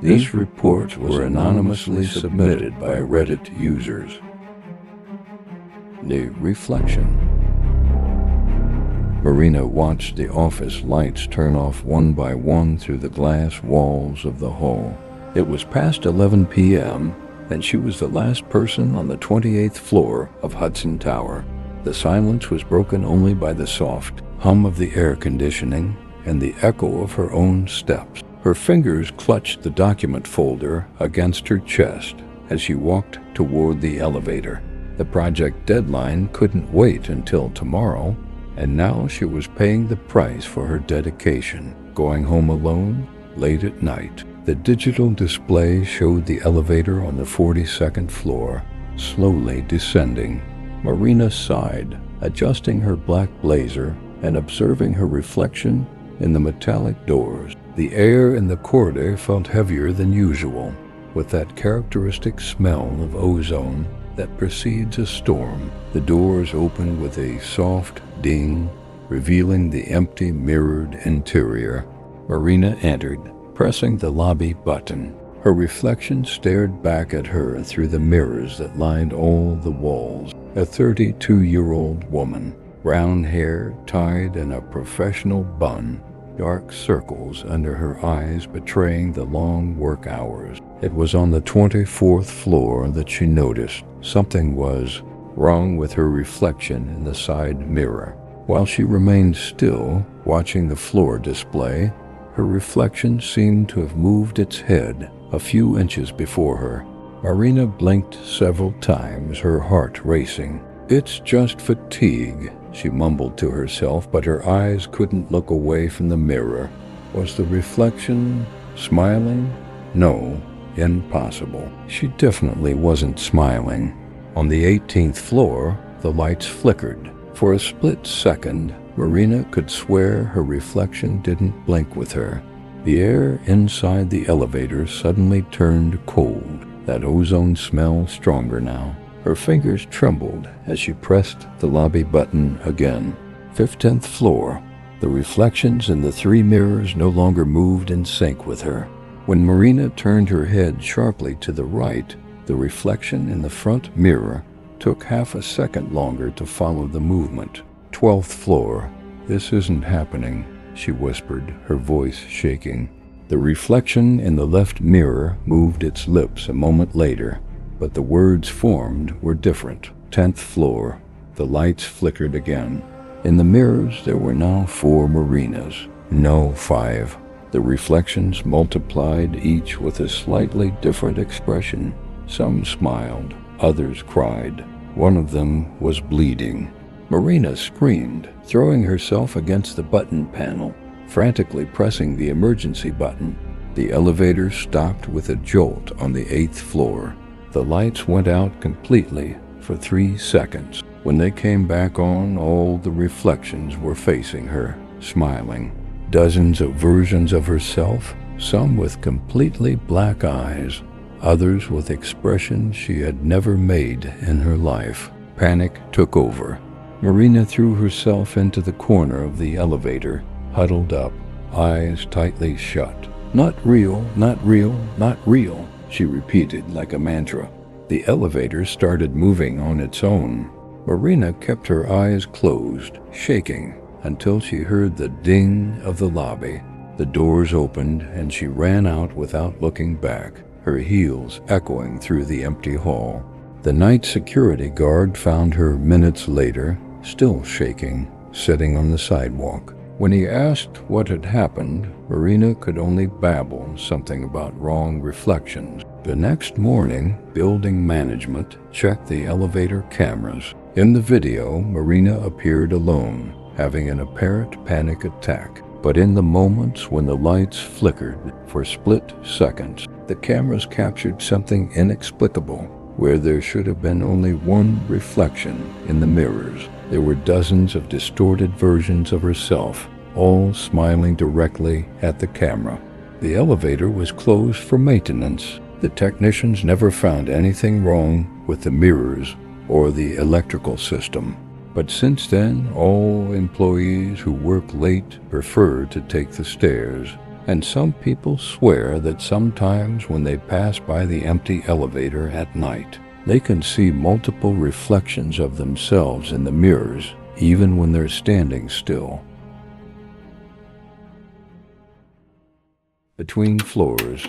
These reports were anonymously submitted by Reddit users. The reflection. Marina watched the office lights turn off one by one through the glass walls of the hall. It was past 11 p.m., and she was the last person on the 28th floor of Hudson Tower. The silence was broken only by the soft hum of the air conditioning and the echo of her own steps. Her fingers clutched the document folder against her chest as she walked toward the elevator. The project deadline couldn't wait until tomorrow, and now she was paying the price for her dedication, going home alone late at night. The digital display showed the elevator on the 42nd floor, slowly descending. Marina sighed, adjusting her black blazer and observing her reflection in the metallic doors. The air in the corridor felt heavier than usual, with that characteristic smell of ozone that precedes a storm. The doors opened with a soft ding, revealing the empty, mirrored interior. Marina entered, pressing the lobby button. Her reflection stared back at her through the mirrors that lined all the walls. A 32-year-old woman, brown hair tied in a professional bun, dark circles under her eyes betraying the long work hours. It was on the 24th floor that she noticed something was wrong with her reflection in the side mirror. While she remained still, watching the floor display, her reflection seemed to have moved its head a few inches before her. Marina blinked several times, her heart racing. "It's just fatigue," she mumbled to herself, but her eyes couldn't look away from the mirror. Was the reflection smiling? No, impossible. She definitely wasn't smiling. On the 18th floor, the lights flickered. For a split second, Marina could swear her reflection didn't blink with her. The air inside the elevator suddenly turned cold, that ozone smell stronger now. Her fingers trembled as she pressed the lobby button again. 15th floor. The reflections in the three mirrors no longer moved in sync with her. When Marina turned her head sharply to the right, the reflection in the front mirror took half a second longer to follow the movement. 12th floor. "This isn't happening," she whispered, her voice shaking. The reflection in the left mirror moved its lips a moment later, but the words formed were different. 10th floor. The lights flickered again. In the mirrors there were now 4 Marinas, no 5. The reflections multiplied, each with a slightly different expression. Some smiled, others cried. One of them was bleeding. Marina screamed, throwing herself against the button panel, frantically pressing the emergency button. The elevator stopped with a jolt on the 8th floor. The lights went out completely for 3 seconds. When they came back on, all the reflections were facing her, smiling. Dozens of versions of herself, some with completely black eyes, others with expressions she had never made in her life. Panic took over. Marina threw herself into the corner of the elevator, huddled up, eyes tightly shut. "Not real, not real, not real," she repeated like a mantra. The elevator started moving on its own. Marina kept her eyes closed, shaking, until she heard the ding of the lobby. The doors opened and she ran out without looking back, her heels echoing through the empty hall. The night security guard found her minutes later, still shaking, sitting on the sidewalk. When he asked what had happened, Marina could only babble something about wrong reflections. The next morning, building management checked the elevator cameras. In the video, Marina appeared alone, having an apparent panic attack. But in the moments when the lights flickered for split seconds, the cameras captured something inexplicable. Where there should have been only one reflection in the mirrors, there were dozens of distorted versions of herself, all smiling directly at the camera. The elevator was closed for maintenance. The technicians never found anything wrong with the mirrors or the electrical system. But since then, all employees who work late prefer to take the stairs. And some people swear that sometimes when they pass by the empty elevator at night, they can see multiple reflections of themselves in the mirrors, even when they're standing still. Between floors,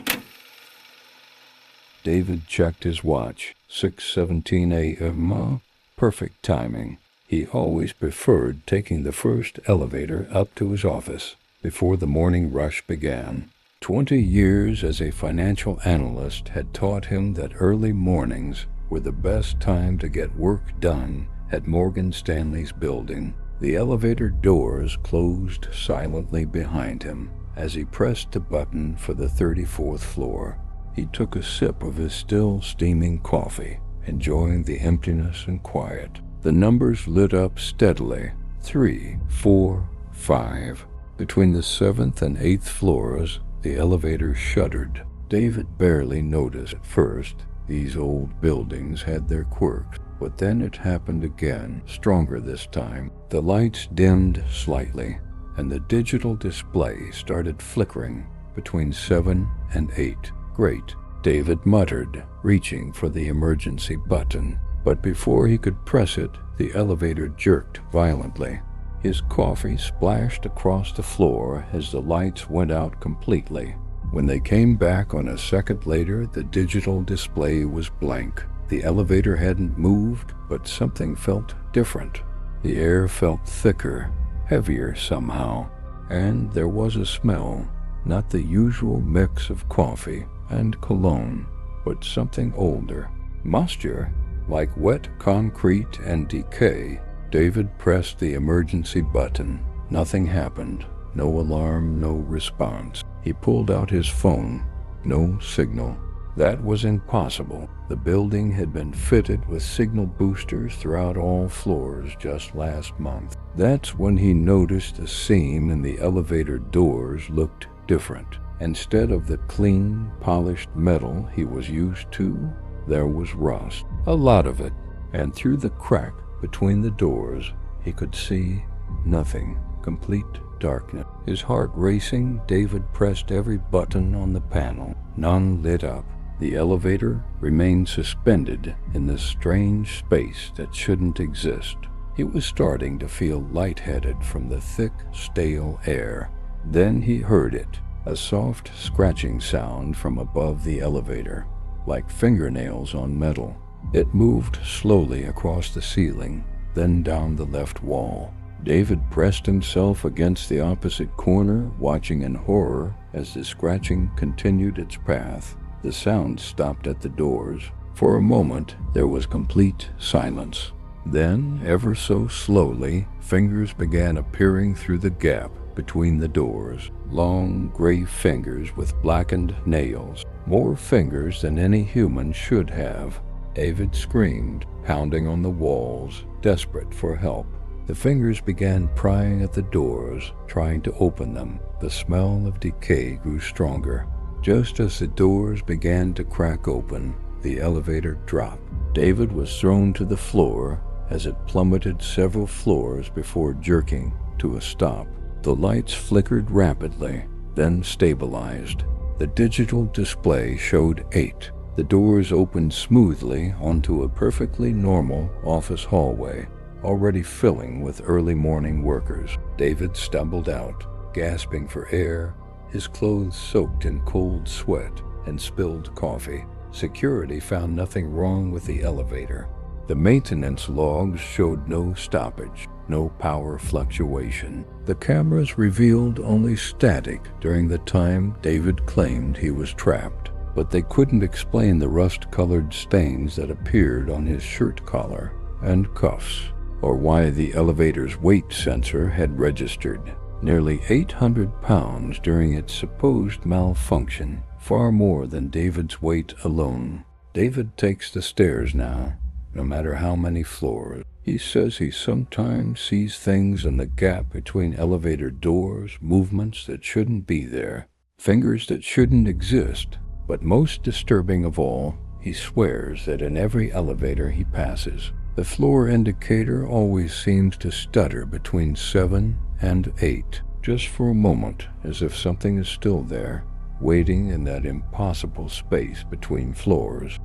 David checked his watch. 6:17 a.m. Perfect timing. He always preferred taking the first elevator up to his office before the morning rush began. 20 years as a financial analyst had taught him that early mornings were the best time to get work done at Morgan Stanley's building. The elevator doors closed silently behind him as he pressed the button for the 34th floor. He took a sip of his still steaming coffee, enjoying the emptiness and quiet. The numbers lit up steadily. 3, 4, 5. Between the 7th and 8th floors, the elevator shuddered. David barely noticed at first. These old buildings had their quirks, but then it happened again, stronger this time. The lights dimmed slightly, and the digital display started flickering between 7 and 8. Great, David muttered, reaching for the emergency button. But before he could press it, the elevator jerked violently. His coffee splashed across the floor as the lights went out completely. When they came back on a second later, the digital display was blank. The elevator hadn't moved, but something felt different. The air felt thicker, heavier somehow, and there was a smell, not the usual mix of coffee and cologne, but something older. Moisture, like wet concrete and decay. David pressed the emergency button. Nothing happened. No alarm, no response. He pulled out his phone. No signal. That was impossible. The building had been fitted with signal boosters throughout all floors just last month. That's when he noticed the seam in the elevator doors looked different. Instead of the clean, polished metal he was used to, there was rust. A lot of it. And through the crack between the doors, he could see nothing. Complete darkness. His heart racing, David pressed every button on the panel. None lit up. The elevator remained suspended in this strange space that shouldn't exist. He was starting to feel lightheaded from the thick, stale air. Then he heard it, a soft scratching sound from above the elevator, like fingernails on metal. It moved slowly across the ceiling, then down the left wall. David pressed himself against the opposite corner, watching in horror as the scratching continued its path. The sound stopped at the doors. For a moment, there was complete silence. Then, ever so slowly, fingers began appearing through the gap between the doors. Long, gray fingers with blackened nails. More fingers than any human should have. David screamed, pounding on the walls, desperate for help. The fingers began prying at the doors, trying to open them. The smell of decay grew stronger. Just as the doors began to crack open, the elevator dropped. David was thrown to the floor as it plummeted several floors before jerking to a stop. The lights flickered rapidly, then stabilized. The digital display showed 8. The doors opened smoothly onto a perfectly normal office hallway, already filling with early morning workers. David stumbled out, gasping for air, his clothes soaked in cold sweat and spilled coffee. Security found nothing wrong with the elevator. The maintenance logs showed no stoppage, no power fluctuation. The cameras revealed only static during the time David claimed he was trapped, but they couldn't explain the rust-colored stains that appeared on his shirt collar and cuffs, or why the elevator's weight sensor had registered nearly 800 pounds during its supposed malfunction, far more than David's weight alone. David takes the stairs now, no matter how many floors. He says he sometimes sees things in the gap between elevator doors, movements that shouldn't be there, fingers that shouldn't exist. But most disturbing of all, he swears that in every elevator he passes, the floor indicator always seems to stutter between 7 and 8. just for a moment, as if something is still there, waiting in that impossible space between floors.